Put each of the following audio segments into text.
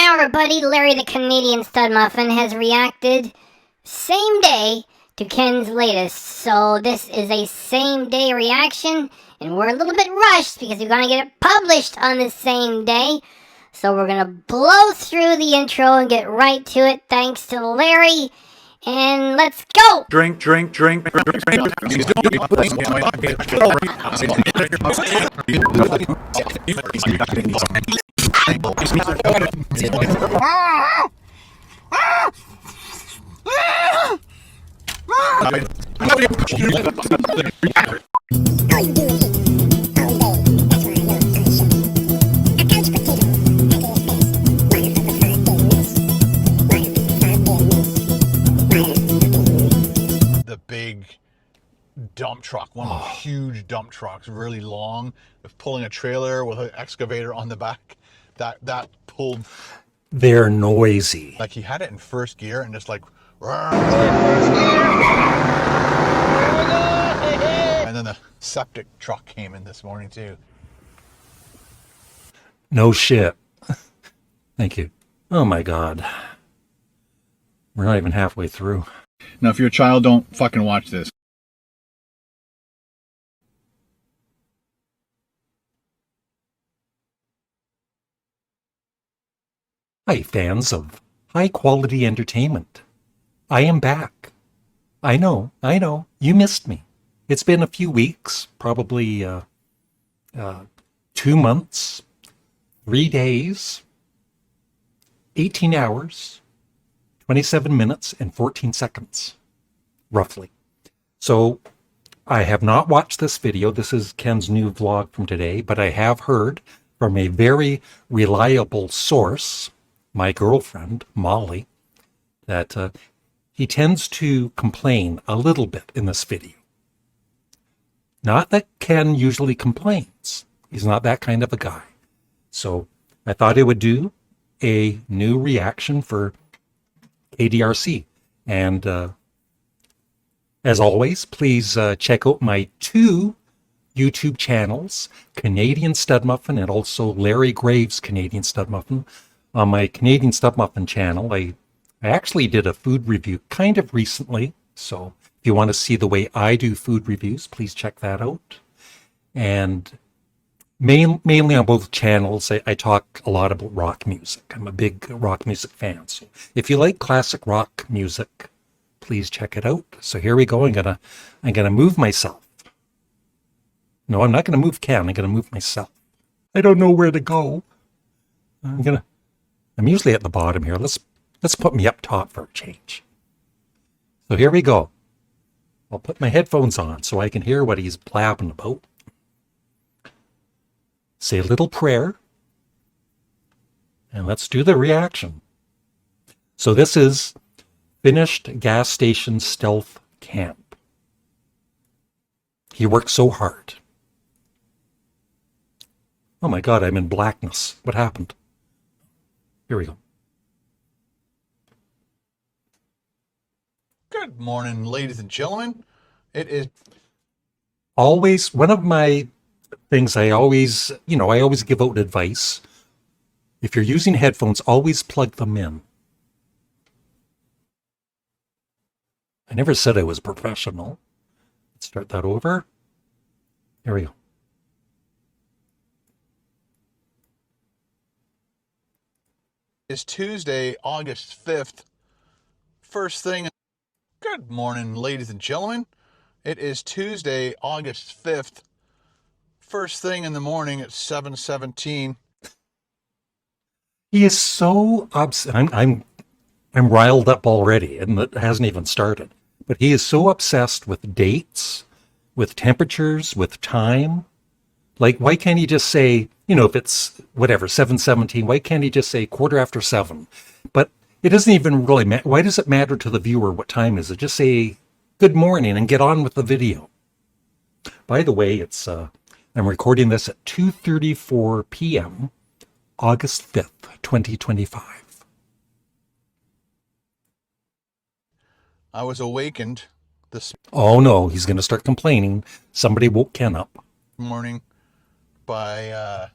our buddy Larry the Canadian Studmuffin has reacted same day to Ken's latest. So this is a same day reaction, and we're a little bit rushed because we're gonna get it published on the same day. So we're gonna blow through the intro and get right to it thanks to Larry. And let's go! Drink. The big dump truck, one of the huge dump trucks, really long, with pulling a trailer with an excavator on the back. That pulled. They're noisy. Like he had it in first gear and just like. And then the septic truck came in this morning too. No shit. Thank you. Oh my God. We're not even halfway through. Now, if you're a child, don't fucking watch this. Hi, fans of high-quality entertainment. I am back. I know, you missed me. It's been a few weeks, probably 2 months, 3 days, 18 hours, 27 minutes, and 14 seconds, roughly. So I have not watched this video. This is Ken's new vlog from today, but I have heard from a very reliable source, my girlfriend, Molly, that he tends to complain a little bit in this video. Not that Ken usually complains. He's not that kind of a guy. So I thought I would do a new reaction for KDRC. And as always, please check out my 2 YouTube channels, Canadian Studmuffin and also Larry Graves' Canadian Studmuffin. On my Canadian Studmuffin channel, I actually did a food review kind of recently. So if you want to see the way I do food reviews, please check that out. And mainly on both channels, I talk a lot about rock music. I'm a big rock music fan. So if you like classic rock music, please check it out. So here we go. I'm gonna move myself. No, I'm not gonna move Ken. I'm gonna move myself. I don't know where to go. I'm usually at the bottom here. Let's put me up top for a change. So here we go. I'll put my headphones on so I can hear what he's blabbing about. Say a little prayer. And let's do the reaction. So this is Finished Gas Station Stealth Camp. He worked so hard. Oh my God, I'm in blackness. What happened? Here we go. Good morning, ladies and gentlemen. It is always one of my things. I always give out advice. If you're using headphones, always plug them in. I never said I was professional. Let's start that over. Here we go. It's Tuesday, August 5th. First thing. Good morning, ladies and gentlemen. It is Tuesday, August 5th. First thing in the morning at 7:17. He is so upset. I'm riled up already, and it hasn't even started. But he is so obsessed with dates, with temperatures, with time. Like, why can't he just say, if it's whatever, 7:17, why can't he just say 7:15? But it doesn't even really matter. Why does it matter to the viewer what time is it? Just say good morning and get on with the video. By the way, I'm recording this at 2:34 p.m., August 5th, 2025. I was awakened this Oh no, he's going to start complaining. Somebody woke Ken up. morning by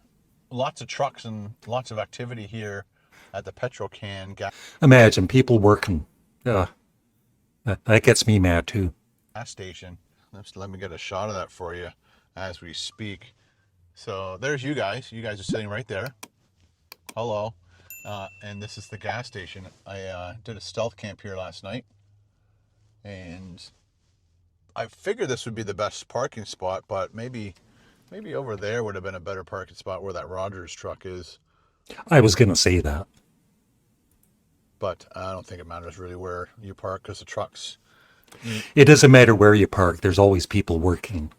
lots of trucks and lots of activity here at the petrol can gas Imagine people working. That gets me mad too. station. Let me get a shot of that for you as we speak. So there's you guys. You guys are sitting right there. Hello. And this is the gas station. I did a stealth camp here last night, and I figured this would be the best parking spot, but maybe over there would have been a better parking spot where that Rogers truck is. I was going to say that. But I don't think it matters really where you park because the trucks. It doesn't matter where you park. There's always people working.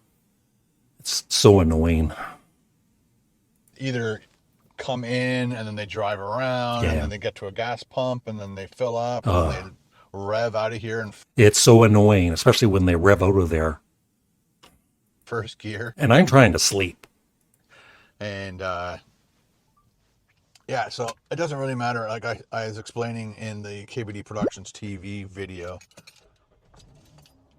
It's so annoying. Either come in and then they drive around and then they get to a gas pump and then they fill up and then they rev out of here in It's so annoying, especially when they rev out of there. first gear. And I'm trying to sleep. And yeah, so it doesn't really matter. Like I was explaining in the KBD Productions TV video,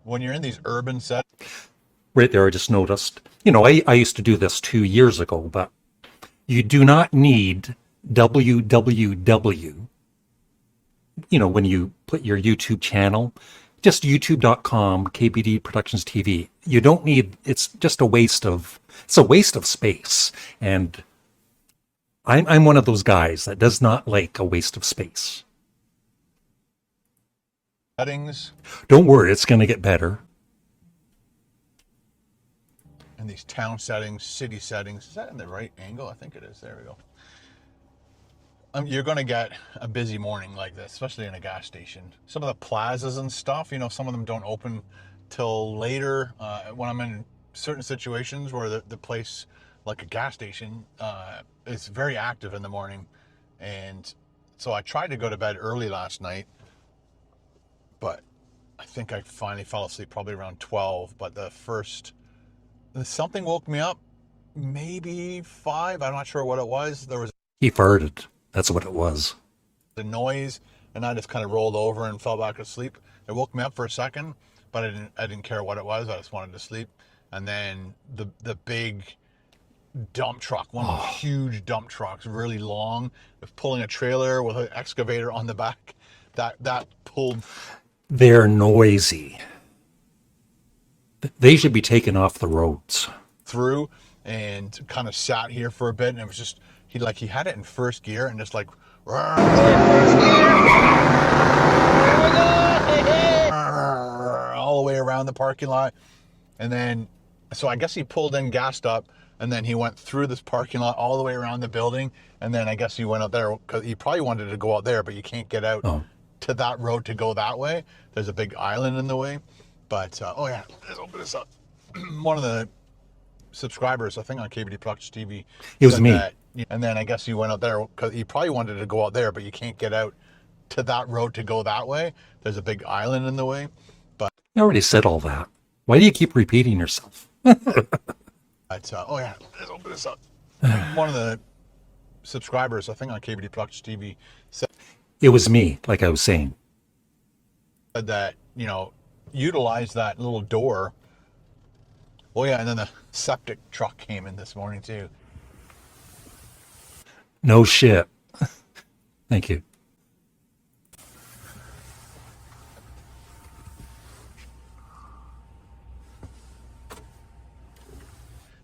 when you're in these urban settings. Right there, I just noticed. I used to do this 2 years ago, but you do not need www. When you put your YouTube channel, just youtube.com, KBD Productions TV. You don't need, it's just a waste of space. And I'm one of those guys that does not like a waste of space. Settings. Don't worry, it's going to get better. And these town settings, city settings. Is that in the right angle? I think it is. There we go. You're going to get a busy morning like this, especially in a gas station. Some of the plazas and stuff, some of them don't open till later. When I'm in certain situations where the place, like a gas station, is very active in the morning. And so I tried to go to bed early last night, but I think I finally fell asleep probably around 12. But something woke me up, maybe 5. I'm not sure what it was. He farted. That's what it was. The noise, and I just kind of rolled over and fell back asleep. It woke me up for a second, but I didn't care what it was. I just wanted to sleep. And then the big dump truck, one of those huge dump trucks, really long, pulling a trailer with an excavator on the back. That pulled. They're noisy. They should be taken off the roads. Through and kind of sat here for a bit, and it was just he had it in first gear and just like all the way around the parking lot. And then so I guess he pulled in, gassed up, and then he went through this parking lot all the way around the building. And then I guess he went out there because he probably wanted to go out there, but you can't get out to that road to go that way. There's a big island in the way. But let's open this up. One of the subscribers, I think on KBD Productions TV, it was me. And then I guess he went out there because he probably wanted to go out there, but you can't get out to that road to go that way. There's a big island in the way. But I already said all that. Why do you keep repeating yourself? let's open this up. One of the subscribers, I think on KBD Productions TV, said it was me, like I was saying. Said that, utilize that little door. Oh yeah, and then the septic truck came in this morning too. No shit. Thank you.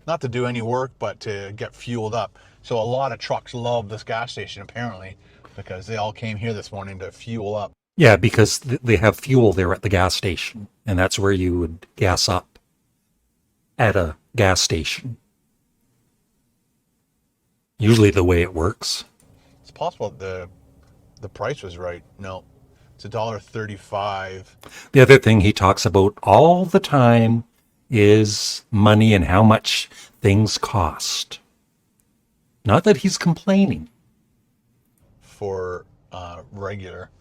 Not to do any work, but to get fueled up. So a lot of trucks love this gas station apparently, because they all came here this morning to fuel up. Yeah, because they have fuel there at the gas station, and that's where you would gas up at a gas station. Usually the way it works. It's possible the price was right. No, it's $1.35. The other thing he talks about all the time is money and how much things cost. Not that he's complaining. For regular.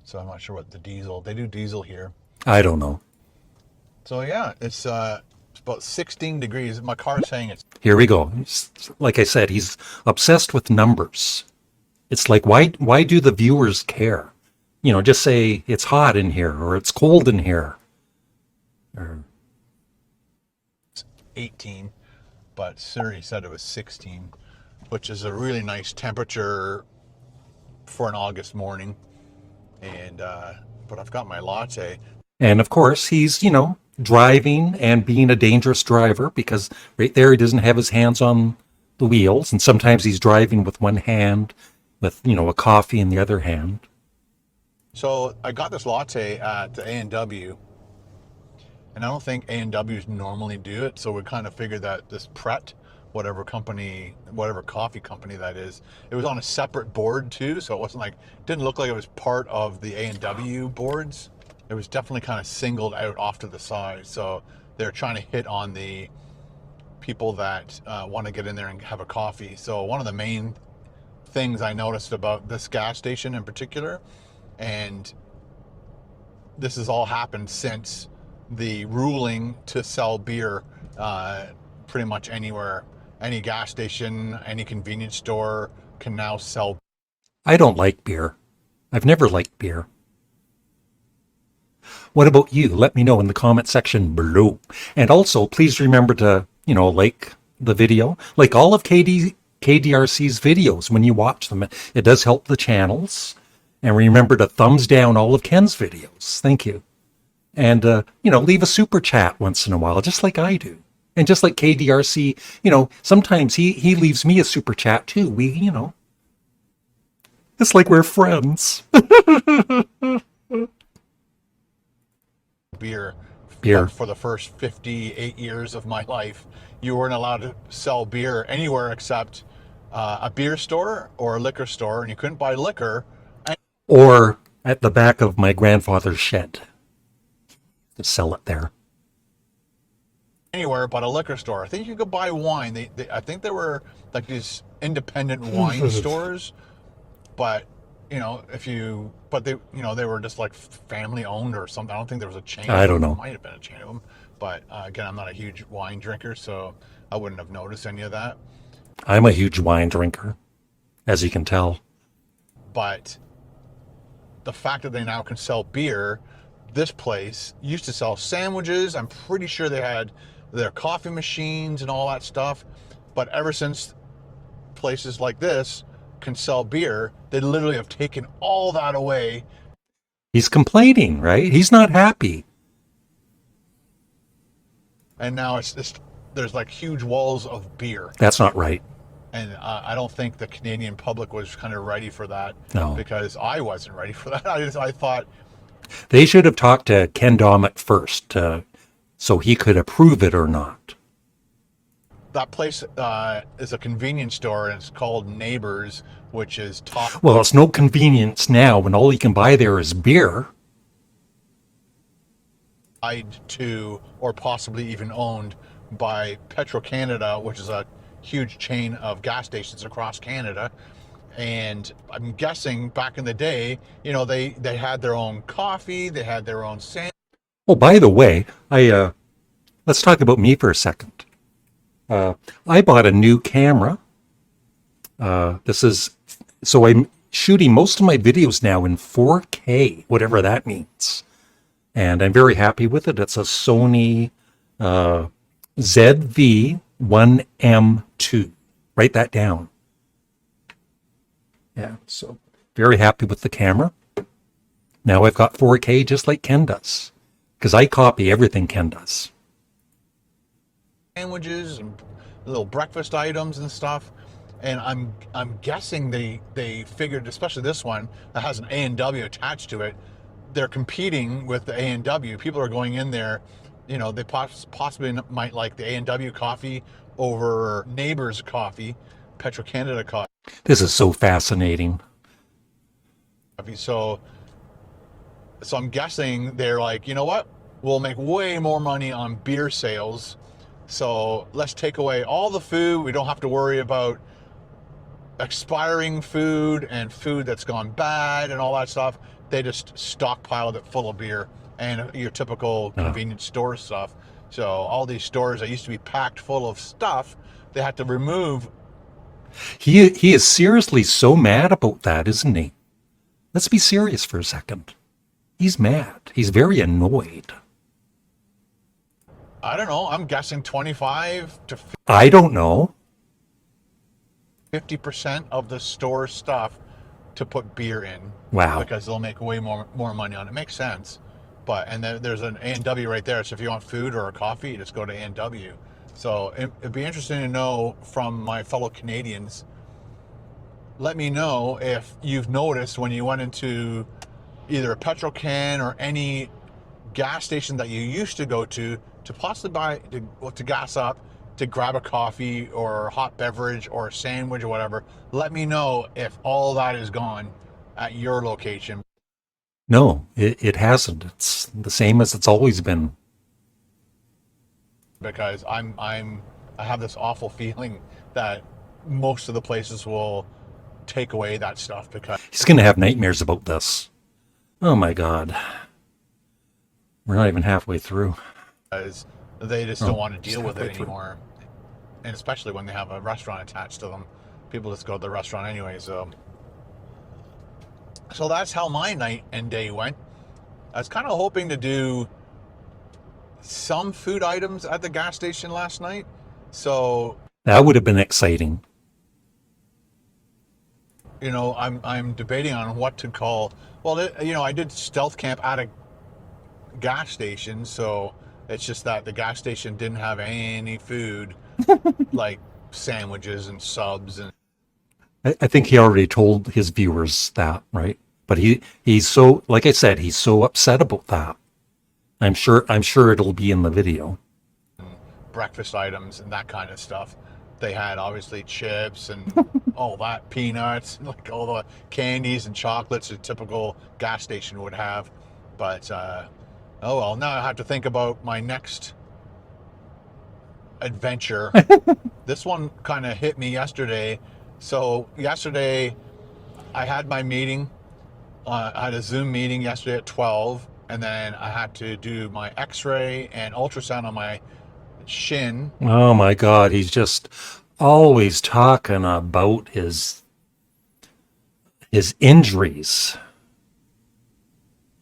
So I'm not sure what the diesel. They do diesel here. I don't know. So yeah, it's about 16 degrees. My car's saying it's. Here we go. Like I said, he's obsessed with numbers. It's like, why do the viewers care? Just say it's hot in here or it's cold in here. Or 18, but Siri said it was 16, which is a really nice temperature for an August morning. And but I've got my latte. And of course, he's, driving and being a dangerous driver because right there he doesn't have his hands on the wheels. And sometimes he's driving with one hand with, a coffee in the other hand. So I got this latte at the A&W, and I don't think A&Ws normally do it. So we kind of figured that this Pret, whatever coffee company that is, it was on a separate board too. So it wasn't like, didn't look like it was part of the A&W boards. It was definitely kind of singled out off to the side. So they're trying to hit on the people that want to get in there and have a coffee. So one of the main things I noticed about this gas station in particular, and this has all happened since the ruling to sell beer pretty much anywhere. Any gas station, any convenience store can now sell. I don't like beer. I've never liked beer. What about you? Let me know in the comment section below. And also, please remember to, like the video, like all of KDRC's videos when you watch them. It does help the channels. And remember to thumbs down all of Ken's videos. Thank you. And, leave a super chat once in a while, just like I do. And just like KDRC, sometimes he leaves me a super chat too. We, it's like we're friends. Beer. Beer. For the first 58 years of my life, you weren't allowed to sell beer anywhere except a beer store or a liquor store, and you couldn't buy liquor. Or at the back of my grandfather's shed. To sell it there. Anywhere but a liquor store. I think you could buy wine. I think there were like these independent wine stores, but they were just like family owned or something. I don't think there was a chain. I don't know. There might have been a chain of them, but again, I'm not a huge wine drinker, so I wouldn't have noticed any of that. I'm a huge wine drinker, as you can tell. But the fact that they now can sell beer, this place used to sell sandwiches. I'm pretty sure they had their coffee machines and all that stuff. But ever since places like this can sell beer, they literally have taken all that away. He's complaining, right? He's not happy. And now there's like huge walls of beer. That's not right. And I don't think the Canadian public was kind of ready for that. No. Because I wasn't ready for that. I thought they should have talked to Ken Domik first so he could approve it or not. That place is a convenience store, and it's called Neighbors, which is top. Well, it's no convenience now when all you can buy there is beer. Tied to, or possibly even owned by Petro-Canada, which is a huge chain of gas stations across Canada. And I'm guessing back in the day, they had their own coffee, they had their own sandwich. Oh, by the way, let's talk about me for a second. I bought a new camera. So I'm shooting most of my videos now in 4K, whatever that means. And I'm very happy with it. It's a Sony ZV-1M2. Write that down. Yeah, so very happy with the camera. Now I've got 4K just like Ken does, because I copy everything Ken does. Sandwiches and little breakfast items and stuff. And I'm guessing they figured, especially this one that has an A&W attached to it, they're competing with the A&W. People are going in there, they possibly might like the A&W coffee over Neighbors coffee, Petro-Canada coffee. This is so fascinating. So I'm guessing they're like, you know what? We'll make way more money on beer sales. So let's take away all the food. We don't have to worry about expiring food and food that's gone bad and all that stuff. They just stockpiled it full of beer and your typical convenience store stuff. So all these stores that used to be packed full of stuff, they had to remove. He is seriously so mad about that, isn't he? Let's be serious for a second. He's mad. He's very annoyed. I don't know. I'm guessing 25 to 50. I don't know. 50% of the store stuff to put beer in. Wow. Because they'll make way more money on it. Makes sense. But, and then there's an A&W right there. So if you want food or a coffee, you just go to A&W. So it'd be interesting to know from my fellow Canadians. Let me know if you've noticed when you went into either a petrol can or any gas station that you used to go to possibly buy, to gas up, to grab a coffee or a hot beverage or a sandwich or whatever. Let me know if all that is gone at your location. No, it hasn't. It's the same as it's always been. Because I have this awful feeling that most of the places will take away that stuff because He's going to have nightmares about this. Oh my God. We're not even halfway through. they just don't want to deal with it halfway through. anymore. And especially when they have a restaurant attached to them. People just go to the restaurant anyway, so that's how my night and day went. I was kind of hoping to do some food items at the gas station last night. So That would have been exciting. I'm debating on what to call. Well, I did stealth camp at a gas station, so it's just that the gas station didn't have any food, like sandwiches and subs and. I think he already told his viewers that, right? But he's so, like I said, he's so upset about that. I'm sure it'll be in the video. Breakfast items and that kind of stuff. They had obviously chips and all that, peanuts, like all the candies and chocolates a typical gas station would have. But oh well, now I have to think about my next adventure. This one kind of hit me yesterday. So yesterday I had my meeting. I had a Zoom meeting yesterday at 12, and then I had to do my x-ray and ultrasound on my shin. Oh my God, he's just always talking about his injuries.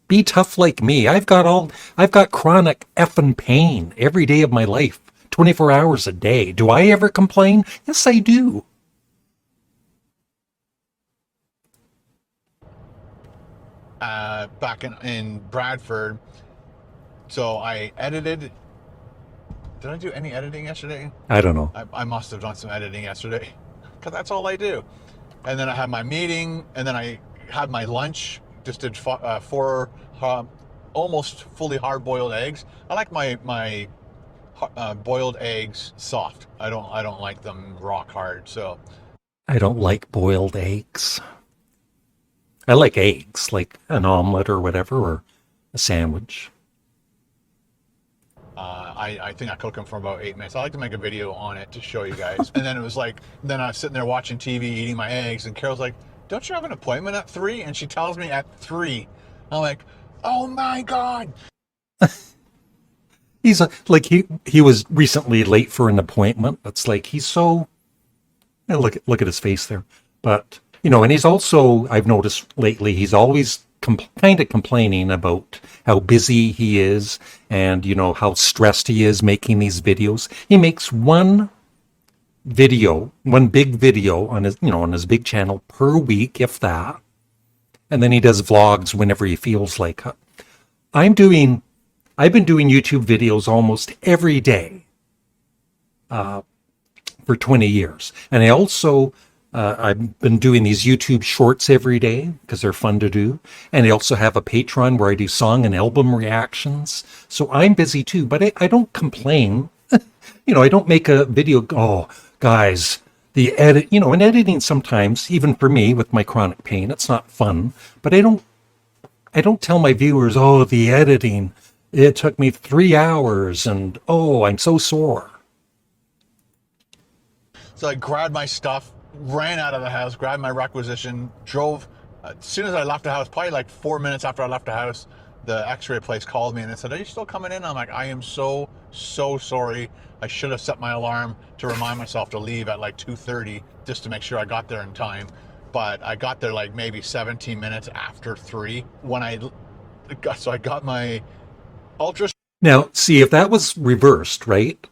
Be tough like me. I've got chronic effing pain every day of my life, 24 hours a day. Do I ever complain? Yes, I do. Back in Bradford. So I edited. Did I do any editing yesterday? I don't know. I must have done some editing yesterday because that's all I do. And then I had my meeting, and then I had my lunch. Just did four almost fully hard-boiled eggs. I like my boiled eggs soft. I don't like them rock hard. So I don't like boiled eggs. I like eggs, like an omelet or whatever, or a sandwich. I think I cooked them for about 8 minutes. I like to make a video on it to show you guys. And then it was like, then I was sitting there watching TV, eating my eggs, and Carol's like, "Don't you have an appointment at 3?" And she tells me at 3. I'm like, "Oh my God!" He's like he was recently late for an appointment. It's like he's so. Look at his face there, but and he's also, I've noticed lately, he's always kind of complaining about how busy he is and, how stressed he is making these videos. He makes one big video on his big channel per week, if that. And then he does vlogs whenever he feels like it. I've been doing YouTube videos almost every day for 20 years. And I also, I've been doing these YouTube shorts every day because they're fun to do. And I also have a Patreon where I do song and album reactions. So I'm busy too, but I don't complain. I don't make a video, "Oh, guys, the edit," and editing sometimes, even for me with my chronic pain, it's not fun. But I don't tell my viewers, "Oh, the editing, it took me 3 hours and oh, I'm so sore." So I grabbed my stuff, ran out of the house, grabbed my requisition, drove. As soon as I left the house, probably like 4 minutes after I left the house, the x-ray place called me and they said, "Are you still coming in?" I'm like, "I am so sorry. I should have set my alarm to remind myself to leave at like 2:30 just to make sure I got there in time." But I got there like maybe 17 minutes after 3 when I got my ultrasound. Now, see, if that was reversed, right?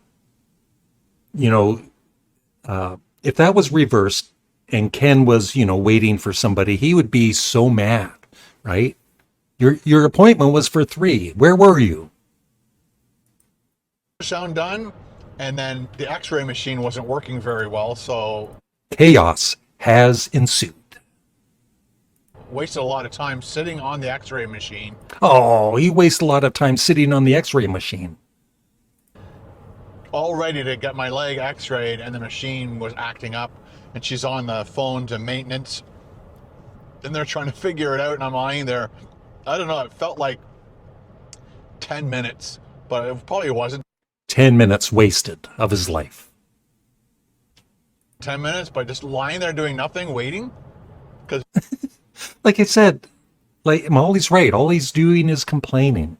If that was reversed, and Ken was, waiting for somebody, he would be so mad, right? Your appointment was for 3. Where were you? Sound done, and then the X-ray machine wasn't working very well, so Chaos has ensued. wasted a lot of time sitting on the X-ray machine. Oh, he wasted a lot of time sitting on the X-ray machine. All ready to get my leg X-rayed, and the machine was acting up, and she's on the phone to maintenance, and they're trying to figure it out, and I'm lying there. I don't know, it felt like 10 minutes, but it probably wasn't 10 minutes wasted of his life. 10 minutes, but just lying there doing nothing, waiting. Because Like I said, like Molly's right. All he's doing is complaining.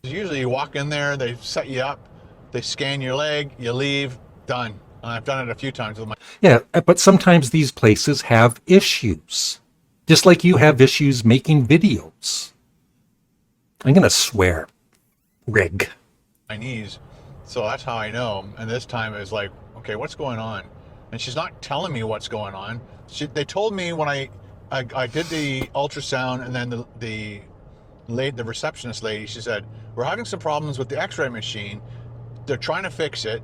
usually you walk in there, they set you up, they scan your leg, you leave, done. And I've done it a few times with my... Yeah, but sometimes these places have issues. Just like you have issues making videos. I'm going to swear. Rig. my knees. So that's how I know. And this time it was like, okay, what's going on? And she's not telling me what's going on. They told me when I did the ultrasound, and then the receptionist lady, she said, we're having some problems with the X-ray machine. They're trying to fix it.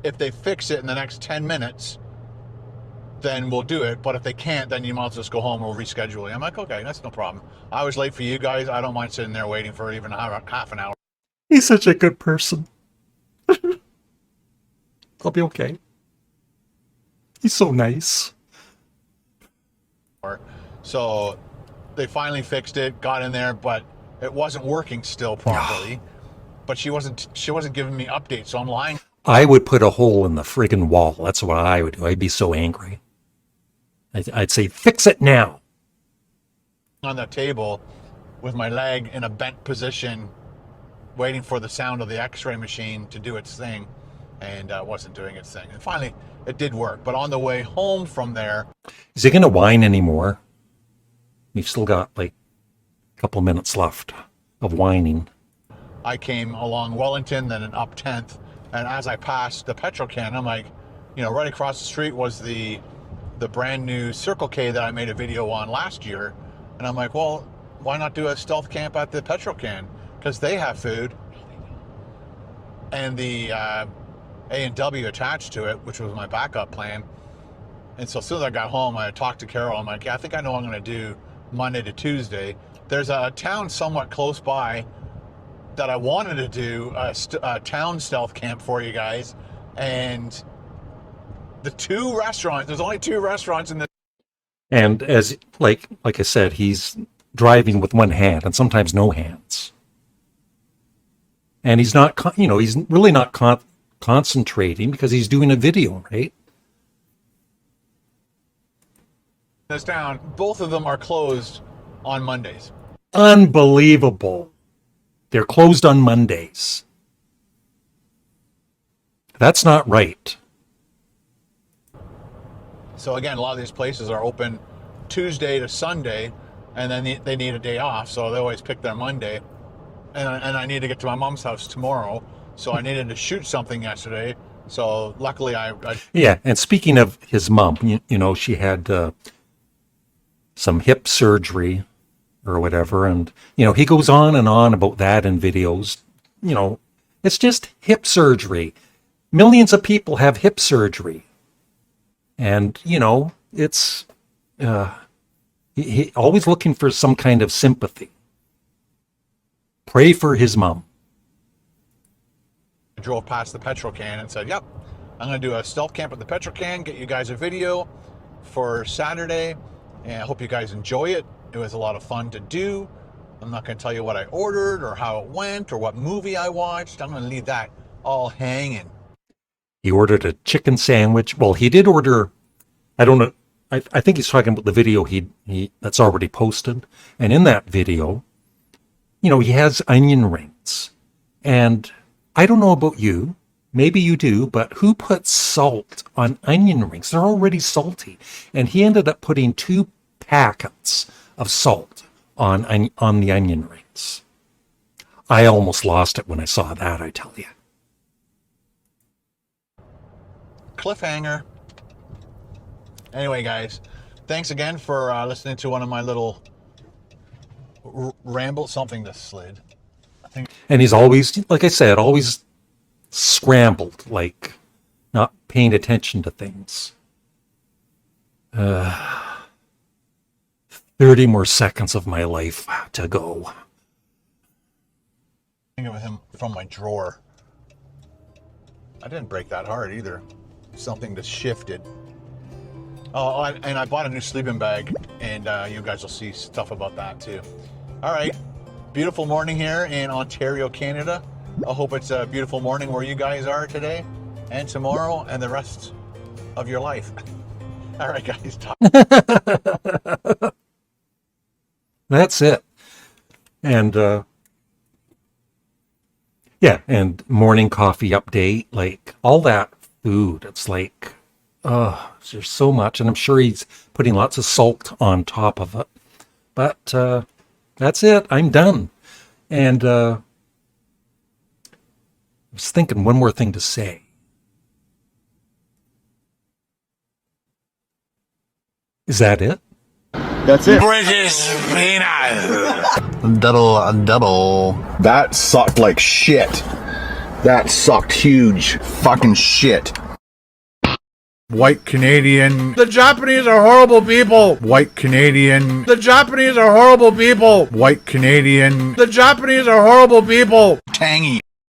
If they fix it in the next 10 minutes, then we'll do it. But if they can't, then you might as well just go home. We'll reschedule it. I'm like, okay, that's no problem. I was late for you guys. I don't mind sitting there waiting for even half an hour. He's such a good person. I'll be okay. He's so nice. So they finally fixed it, got in there, but it wasn't working still properly. But she wasn't giving me updates, so I'm lying I would put a hole in the friggin' wall. That's what I would do. I'd be so angry. I'd say, fix it now. on the table with my leg in a bent position, waiting for the sound of the X-ray machine to do its thing, and wasn't doing its thing. And finally, it did work. But on the way home from there, Is he going to whine anymore? We've still got like a couple minutes left of whining. I came along Wellington, then up 10th, and as I passed the petrol can, I'm like, right across the street was the brand new Circle K that I made a video on last year, and I'm like, well, why not do a stealth camp at the petrol can? Because they have food, and the A&W attached to it, which was my backup plan. And so as soon as I got home, I talked to Carol. I'm like, yeah, I think I know what I'm going to do Monday to Tuesday. There's a town somewhat close by that I wanted to do a town stealth camp for you guys. And the 2 restaurants, there's only 2 restaurants in the... And as like I said, he's driving with one hand and sometimes no hands. And he's not, he's really not concentrating because he's doing a video, right? this town, both of them are closed on Mondays. Unbelievable. They're closed on Mondays. That's not right. So again, a lot of these places are open Tuesday to Sunday, and then they need a day off, so they always pick their Monday. And I need to get to my mom's house tomorrow, so I needed to shoot something yesterday. So luckily I Yeah, and speaking of his mom, she had some hip surgery or whatever, and he goes on and on about that in videos. It's just hip surgery. Millions of people have hip surgery, and it's he always looking for some kind of sympathy. Pray for his mom. drove past the petrol can and said, yep, I'm going to do a stealth camp at the petrol can, get you guys a video for Saturday, and I hope you guys enjoy it. It was a lot of fun to do. I'm not going to tell you what I ordered or how it went or what movie I watched. I'm going to leave that all hanging. He ordered a chicken sandwich. Well, he did order, I don't know, I think he's talking about the video he that's already posted. And in that video, he has onion rings. And I don't know about you, maybe you do, but who puts salt on onion rings? They're already salty. And he ended up putting 2 packets of salt on the onion rings. I almost lost it when I saw that, I tell you. Cliffhanger. Anyway, guys, thanks again for listening to one of my little ramble. Something that slid. And he's always, like I said, always scrambled, like not paying attention to things. 30 more seconds of my life to go. Think of him from my drawer. I didn't break that hard either. Something just shifted. Oh, and I bought a new sleeping bag, and you guys will see stuff about that too. All right, beautiful morning here in Ontario, Canada. I hope it's a beautiful morning where you guys are today and tomorrow and the rest of your life. All right, guys. That's it. And yeah, and morning coffee update, like all that food. It's like, there's so much, and I'm sure he's putting lots of salt on top of it. But that's it. I'm done. And I was thinking one more thing to say. Is that it? That's it. British peanut. Double. That sucked like shit. That sucked huge fucking shit. White Canadian. The Japanese are horrible people. White Canadian. The Japanese are horrible people. White Canadian. The Japanese are horrible people. Tangy.